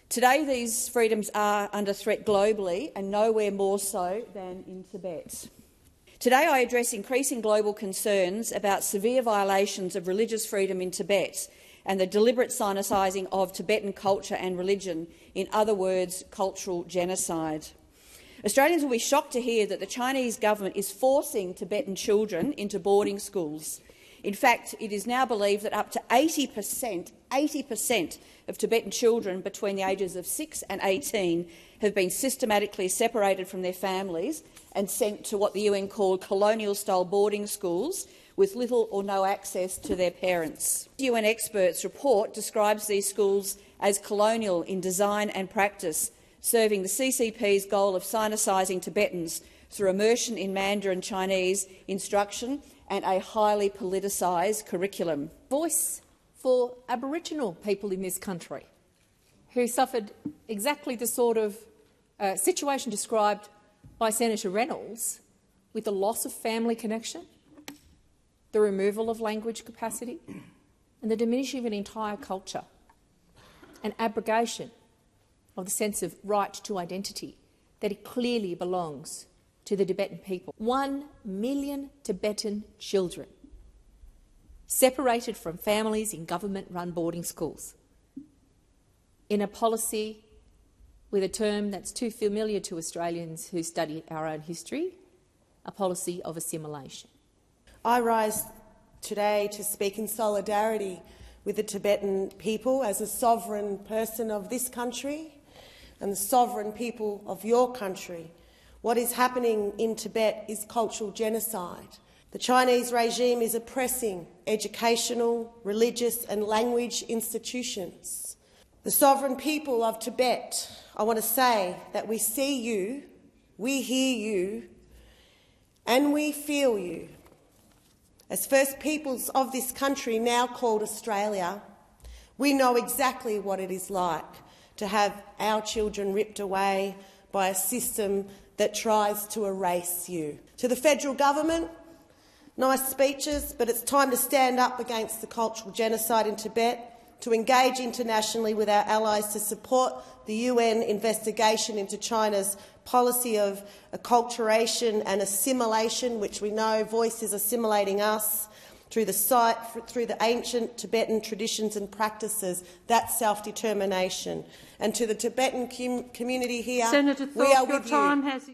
Today, these freedoms are under threat globally, and nowhere more so than in Tibet. Today, I address increasing global concerns about severe violations of religious freedom in Tibet and the deliberate Sinicising of Tibetan culture and religion, in other words, cultural genocide. Australians will be shocked to hear that the Chinese government is forcing Tibetan children into boarding schools. In fact, it is now believed that up to 80% of Tibetan children between the ages of 6 and 18 have been systematically separated from their families and sent to what the UN called colonial-style boarding schools with little or no access to their parents. The UN experts' report describes these schools as colonial in design and practice, serving the CCP's goal of Sinicising Tibetans through immersion in Mandarin Chinese instruction and a highly politicised curriculum. Voice for Aboriginal people in this country who suffered exactly the sort of situation described by Senator Reynolds, with the loss of family connection, the removal of language capacity and the diminishing of an entire culture, an abrogation of the sense of right to identity that it clearly belongs to the Tibetan people. 1 million Tibetan children separated from families in government-run boarding schools in a policy with a term that's too familiar to Australians who study our own history, a policy of assimilation. I rise today to speak in solidarity with the Tibetan people as a sovereign person of this country and the sovereign people of your country. What is happening in Tibet is cultural genocide. The Chinese regime is oppressing educational, religious and language institutions. The sovereign people of Tibet, I want to say that we see you, we hear you and we feel you. As First Peoples of this country, now called Australia, we know exactly what it is like to have our children ripped away by a system that tries to erase you. To the federal government, nice speeches, but it's time to stand up against the cultural genocide in Tibet, to engage internationally with our allies to support the UN investigation into China's policy of acculturation and assimilation, which we know Voice is assimilating us through the ancient Tibetan traditions and practices. That's self-determination. And to the Tibetan community here, Senator Thorpe, we are with your time has